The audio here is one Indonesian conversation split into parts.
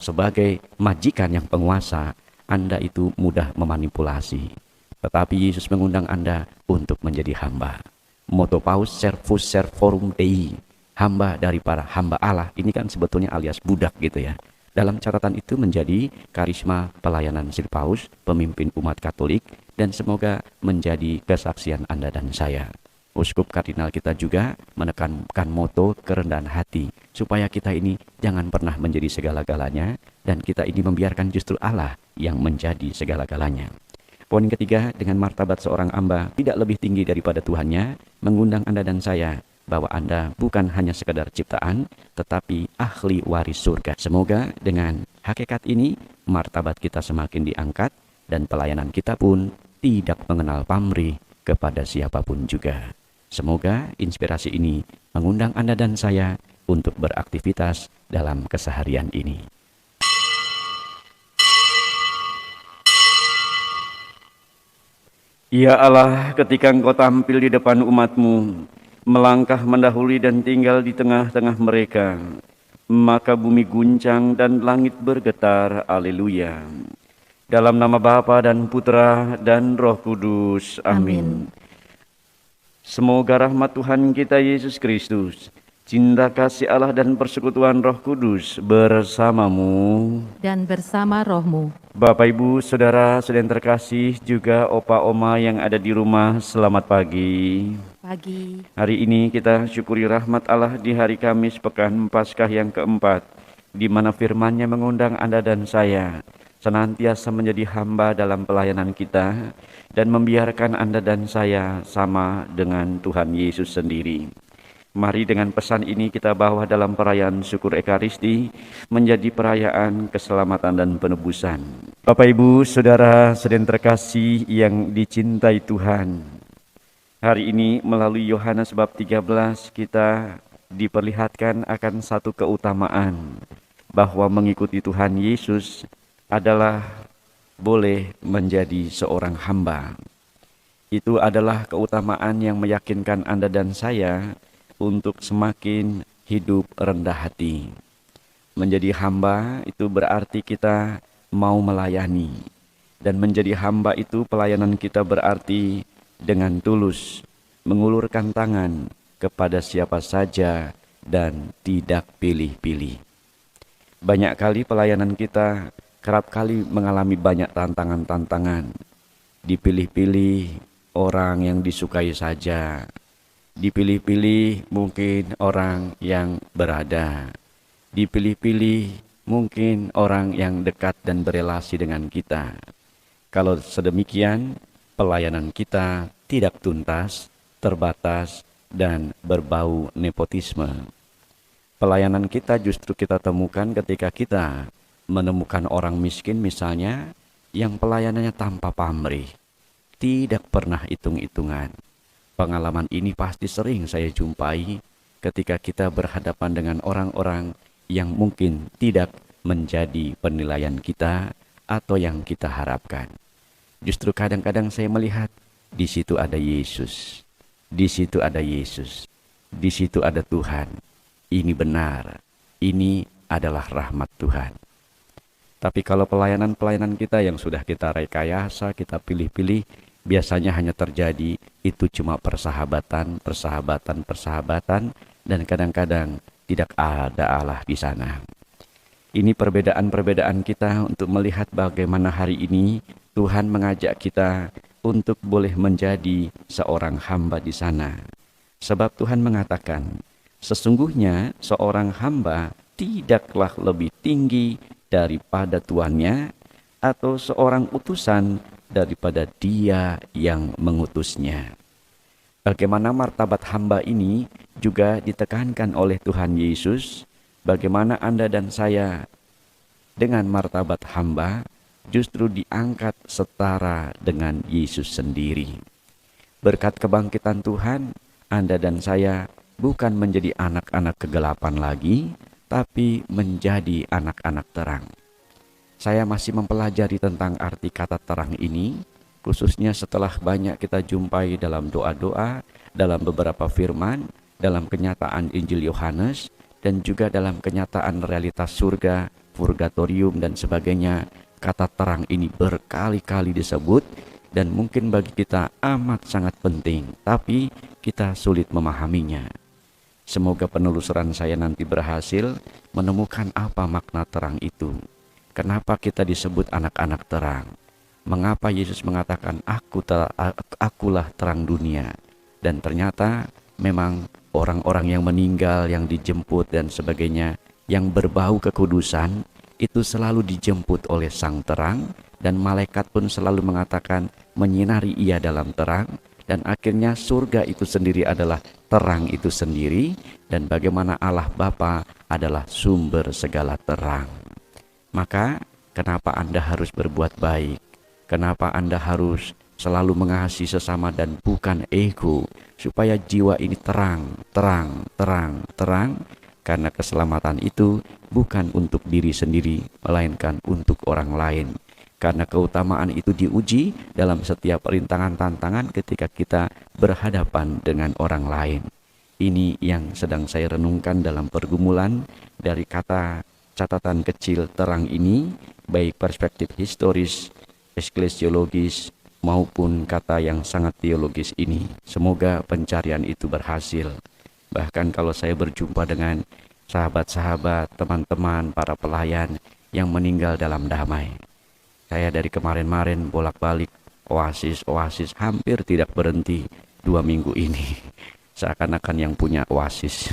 sebagai majikan yang penguasa, Anda itu mudah memanipulasi. Tetapi Yesus mengundang Anda untuk menjadi hamba. Moto Paus Servus Servorum Dei, hamba dari para hamba Allah. Ini kan sebetulnya alias budak gitu ya. Dalam catatan itu menjadi karisma pelayanan Sir Paus, pemimpin umat Katolik, dan semoga menjadi kesaksian Anda dan saya. Uskup Kardinal kita juga menekankan moto kerendahan hati, supaya kita ini jangan pernah menjadi segala-galanya, dan kita ini membiarkan justru Allah yang menjadi segala-galanya. Poin ketiga, dengan martabat seorang hamba tidak lebih tinggi daripada Tuhannya, mengundang Anda dan saya bahwa Anda bukan hanya sekedar ciptaan, tetapi ahli waris surga. Semoga dengan hakikat ini, martabat kita semakin diangkat, dan pelayanan kita pun tidak mengenal pamrih kepada siapapun juga. Semoga inspirasi ini mengundang Anda dan saya untuk beraktivitas dalam keseharian ini. Ya Allah, ketika Engkau tampil di depan umat-Mu, melangkah mendahului dan tinggal di tengah-tengah mereka, maka bumi guncang dan langit bergetar. Haleluya. Dalam nama Bapa dan Putra dan Roh Kudus. Amin. Semoga rahmat Tuhan kita Yesus Kristus, cinta kasih Allah dan persekutuan Roh Kudus bersamamu dan bersama rohmu. Bapak, Ibu, Saudara-saudara yang terkasih, juga Opa Oma yang ada di rumah, selamat pagi. Pagi. Hari ini kita syukuri rahmat Allah di hari Kamis Pekan Paskah yang keempat, di mana firman-Nya mengundang Anda dan saya senantiasa menjadi hamba dalam pelayanan kita dan membiarkan Anda dan saya sama dengan Tuhan Yesus sendiri. Mari dengan pesan ini kita bawa dalam perayaan syukur Ekaristi menjadi perayaan keselamatan dan penebusan. Bapak, Ibu, Saudara-saudara yang terkasih yang dicintai Tuhan, hari ini melalui Yohanes bab 13 kita diperlihatkan akan satu keutamaan bahwa mengikuti Tuhan Yesus adalah boleh menjadi seorang hamba. Itu adalah keutamaan yang meyakinkan Anda dan saya untuk semakin hidup rendah hati. Menjadi hamba itu berarti kita mau melayani. Dan menjadi hamba itu pelayanan kita berarti dengan tulus mengulurkan tangan kepada siapa saja dan tidak pilih-pilih. Banyak kali pelayanan kita kerap kali mengalami banyak tantangan-tantangan. Dipilih-pilih orang yang disukai saja. Dipilih-pilih mungkin orang yang berada. Dipilih-pilih mungkin orang yang dekat dan berelasi dengan kita. Kalau sedemikian, pelayanan kita tidak tuntas, terbatas, dan berbau nepotisme. Pelayanan kita justru kita temukan ketika kita menemukan orang miskin misalnya, yang pelayanannya tanpa pamrih, tidak pernah hitung-hitungan. Pengalaman ini pasti sering saya jumpai ketika kita berhadapan dengan orang-orang yang mungkin tidak menjadi penilaian kita atau yang kita harapkan. Justru kadang-kadang saya melihat di situ ada Yesus, di situ ada Yesus, di situ ada Tuhan. Ini benar, ini adalah rahmat Tuhan. Tapi kalau pelayanan-pelayanan kita yang sudah kita rekayasa, kita pilih-pilih, biasanya hanya terjadi itu cuma persahabatan, dan kadang-kadang tidak ada Allah di sana. Ini perbedaan-perbedaan kita untuk melihat bagaimana hari ini Tuhan mengajak kita untuk boleh menjadi seorang hamba di sana. Sebab Tuhan mengatakan, sesungguhnya seorang hamba tidaklah lebih tinggi daripada tuannya, atau seorang utusan daripada dia yang mengutusnya. Bagaimana martabat hamba ini juga ditekankan oleh Tuhan Yesus. Bagaimana Anda dan saya dengan martabat hamba justru diangkat setara dengan Yesus sendiri. Berkat kebangkitan Tuhan, Anda dan saya bukan menjadi anak-anak kegelapan lagi, tapi menjadi anak-anak terang. Saya masih mempelajari tentang arti kata terang ini, khususnya setelah banyak kita jumpai dalam doa-doa, dalam beberapa firman, dalam kenyataan Injil Yohanes, dan juga dalam kenyataan realitas surga purgatorium dan sebagainya. Kata terang ini berkali-kali disebut dan mungkin bagi kita amat sangat penting, tapi kita sulit memahaminya. Semoga penelusuran saya nanti berhasil menemukan apa makna terang itu. Kenapa kita disebut anak-anak terang? Mengapa Yesus mengatakan akulah terang dunia? Dan ternyata memang orang-orang yang meninggal, yang dijemput dan sebagainya, yang berbau kekudusan, itu selalu dijemput oleh sang terang, dan malaikat pun selalu mengatakan menyinari ia dalam terang, dan akhirnya surga itu sendiri adalah terang itu sendiri, dan bagaimana Allah Bapa adalah sumber segala terang. Maka kenapa Anda harus berbuat baik? Kenapa Anda harus selalu mengasihi sesama dan bukan ego, supaya jiwa ini terang? Karena keselamatan itu bukan untuk diri sendiri, melainkan untuk orang lain. Karena keutamaan itu diuji dalam setiap rintangan tantangan ketika kita berhadapan dengan orang lain. Ini yang sedang saya renungkan dalam pergumulan dari kata catatan kecil terang ini, baik perspektif historis, eklesiologis, maupun kata yang sangat teologis ini. Semoga pencarian itu berhasil. Bahkan kalau saya berjumpa dengan sahabat-sahabat, teman-teman, para pelayan yang meninggal dalam damai. Saya dari kemarin-marin bolak-balik oasis hampir tidak berhenti 2 minggu ini. Seakan-akan yang punya oasis.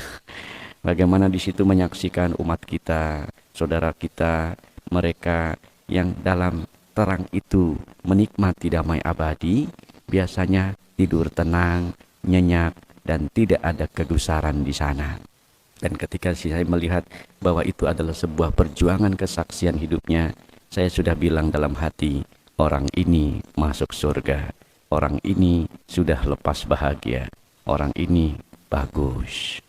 Bagaimana di situ menyaksikan umat kita, saudara kita, mereka yang dalam terang itu menikmati damai abadi, biasanya tidur tenang, nyenyak, dan tidak ada kegusaran di sana. Dan ketika saya melihat bahwa itu adalah sebuah perjuangan kesaksian hidupnya, saya sudah bilang dalam hati, orang ini masuk surga, orang ini sudah lepas bahagia, orang ini bagus.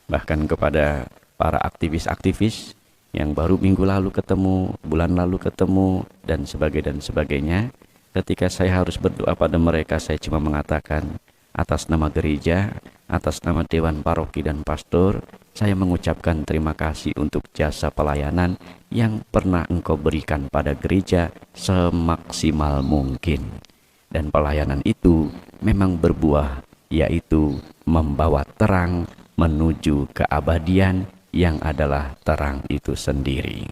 Bahkan kepada para aktivis-aktivis yang baru minggu lalu ketemu, bulan lalu ketemu, dan sebagainya, ketika saya harus berdoa pada mereka, saya cuma mengatakan, atas nama gereja, atas nama Dewan Paroki dan Pastor, saya mengucapkan terima kasih untuk jasa pelayanan yang pernah engkau berikan pada gereja semaksimal mungkin. Dan pelayanan itu memang berbuah, yaitu membawa terang menuju keabadian yang adalah terang itu sendiri.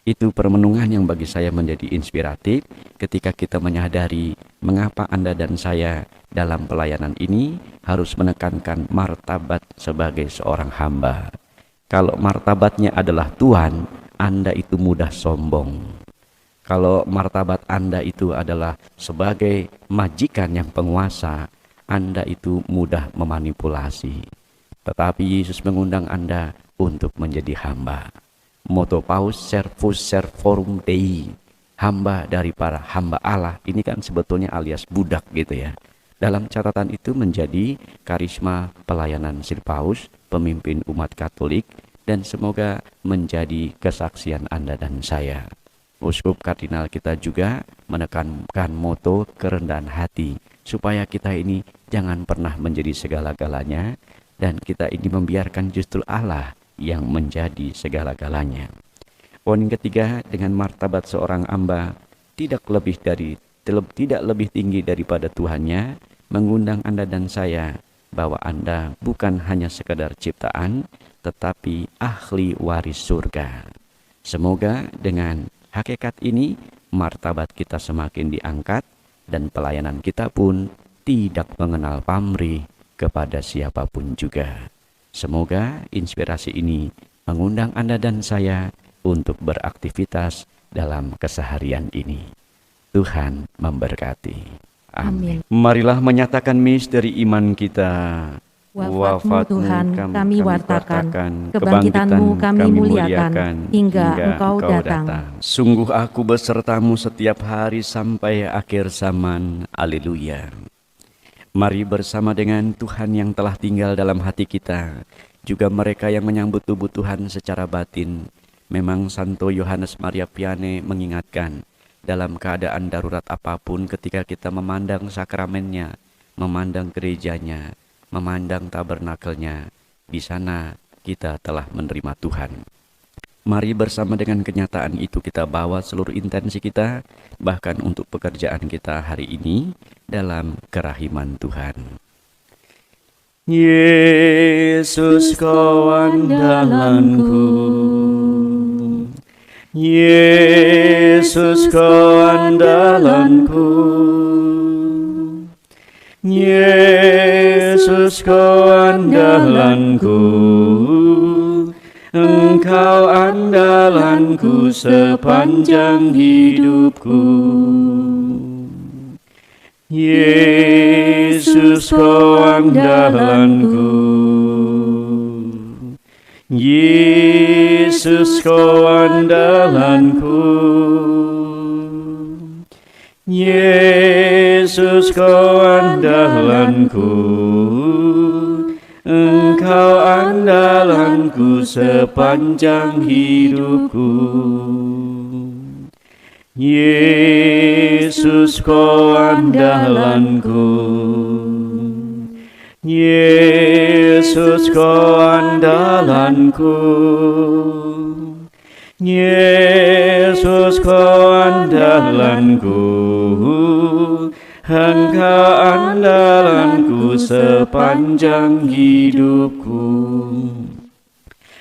Itu permenungan yang bagi saya menjadi inspiratif ketika kita menyadari mengapa Anda dan saya dalam pelayanan ini harus menekankan martabat sebagai seorang hamba. Kalau martabatnya adalah Tuhan, Anda itu mudah sombong. Kalau martabat Anda itu adalah sebagai majikan yang penguasa, Anda itu mudah memanipulasi. Tetapi Yesus mengundang Anda untuk menjadi hamba. Moto Paus, Servus Servorum Dei, hamba dari para hamba Allah. Ini kan sebetulnya alias budak gitu ya. Dalam catatan itu menjadi karisma pelayanan Sil Paus, pemimpin umat Katolik, dan semoga menjadi kesaksian Anda dan saya. Uskup Kardinal kita juga menekankan moto kerendahan hati, supaya kita ini jangan pernah menjadi segala-galanya, dan kita ini membiarkan justru Allah yang menjadi segala-galanya. Poin ketiga, dengan martabat seorang hamba tidak lebih tinggi daripada Tuhannya, mengundang Anda dan saya bahwa Anda bukan hanya sekedar ciptaan, tetapi ahli waris surga. Semoga dengan hakikat ini martabat kita semakin diangkat dan pelayanan kita pun tidak mengenal pamrih kepada siapapun juga. Semoga inspirasi ini mengundang Anda dan saya untuk beraktivitas dalam keseharian ini. Tuhan memberkati. Amin. Marilah menyatakan misteri iman kita. Wafatmu Tuhan kami wartakan, kebangkitanmu kami muliakan, hingga Engkau datang. Sungguh aku besertamu setiap hari sampai akhir zaman. Haleluya. Mari bersama dengan Tuhan yang telah tinggal dalam hati kita, juga mereka yang menyambut tubuh Tuhan secara batin. Memang Santo Yohanes Maria Vianney mengingatkan, dalam keadaan darurat apapun ketika kita memandang sakramennya, memandang gerejanya, memandang tabernakelnya, di sana kita telah menerima Tuhan. Mari bersama dengan kenyataan itu kita bawa seluruh intensi kita, bahkan untuk pekerjaan kita hari ini dalam kerahiman Tuhan. Yesus kau andalanku, Yesus kau andalanku, Yesus kau andalanku, Engkau andalanku sepanjang hidupku. Yesus kau andalanku, Yesus kau andalanku, Yesus kau andalanku, Engkau andalanku sepanjang hidupku. Yesus kau andalanku, Yesus kau andalanku, Yesus kau andalanku, Engkau andalanku sepanjang hidupku.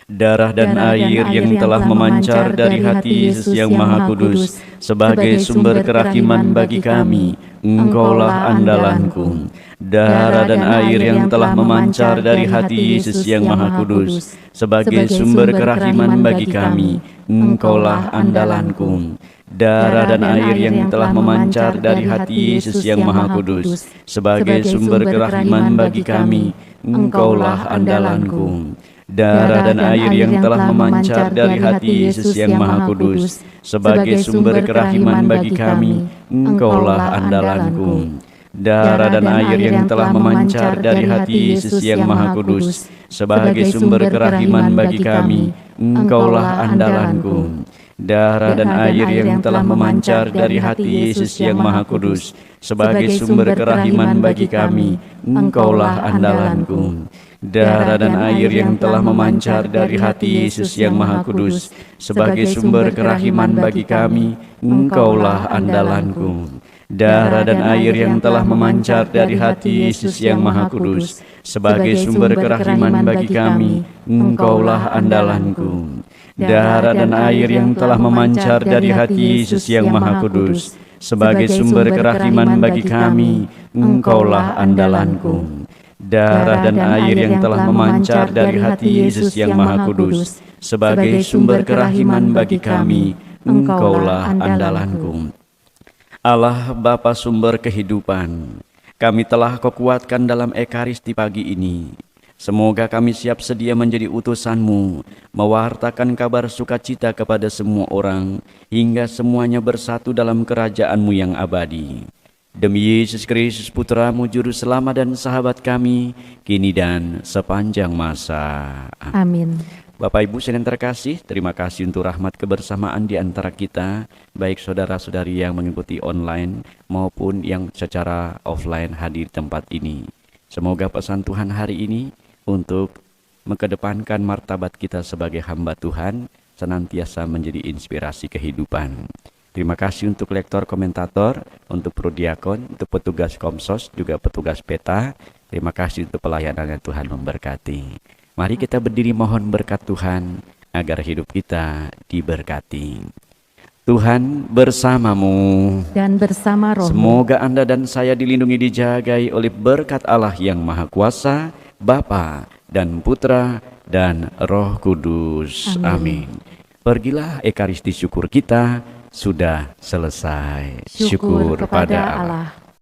Darah dan air yang telah memancar dari hati Yesus yang Maha Kudus sebagai sumber kerahiman bagi kami, Engkaulah andalanku. Darah dan air yang telah memancar dari hati Yesus yang Maha Kudus sebagai sumber kerahiman bagi kami, Engkaulah andalanku. Darah dan air yang telah memancar dari hati Yesus yang Maha Kudus sebagai sumber kerahiman bagi kami, Engkaulah andalanku. Darah dan air yang telah memancar dari hati Yesus yang Maha Kudus sebagai sumber kerahiman bagi kami, Engkaulah andalanku. Darah dan air yang telah memancar dari hati Yesus yang Maha Kudus sebagai sumber kerahiman bagi kami, Engkaulah andalanku. Darah dan air yang telah memancar dari hati Yesus yang Maha Kudus sebagai sumber kerahiman bagi kami, Engkaulah andalanku. Darah dan air yang telah memancar dari hati Yesus yang Maha Kudus sebagai sumber kerahiman bagi kami, Engkaulah andalanku. Darah dan air yang telah memancar dari hati Yesus yang Maha Kudus sebagai sumber kerahiman bagi kami, Engkaulah andalanku. Darah dan air yang telah memancar dari hati Yesus yang Maha Kudus sebagai sumber kerahiman bagi kami, Engkaulah andalanku. Darah dan air yang telah memancar dari hati Yesus yang Maha Kudus sebagai sumber kerahiman bagi kami, Engkaulah andalanku. Allah Bapa sumber kehidupan, kami telah Kau kuatkan dalam Ekaristi pagi ini. Semoga kami siap sedia menjadi utusan-Mu, mewartakan kabar sukacita kepada semua orang, hingga semuanya bersatu dalam kerajaan-Mu yang abadi. Demi Yesus Kristus Putra-Mu, Juru Selamat dan sahabat kami, kini dan sepanjang masa. Amin. Bapak Ibu yang terkasih, terima kasih untuk rahmat kebersamaan di antara kita, baik saudara-saudari yang mengikuti online maupun yang secara offline hadir di tempat ini. Semoga pesan Tuhan hari ini untuk mengedepankan martabat kita sebagai hamba Tuhan senantiasa menjadi inspirasi kehidupan. Terima kasih untuk lektor komentator, untuk prodiakon, untuk petugas komsos, juga petugas peta. Terima kasih untuk pelayanan yang Tuhan memberkati. Mari kita berdiri mohon berkat Tuhan agar hidup kita diberkati. Tuhan bersamamu dan bersama rohmu. Semoga Anda dan saya dilindungi dijagai oleh berkat Allah yang Maha Kuasa, Bapa dan Putra dan Roh Kudus. Amin. Pergilah, Ekaristi syukur kita sudah selesai. Syukur pada Allah.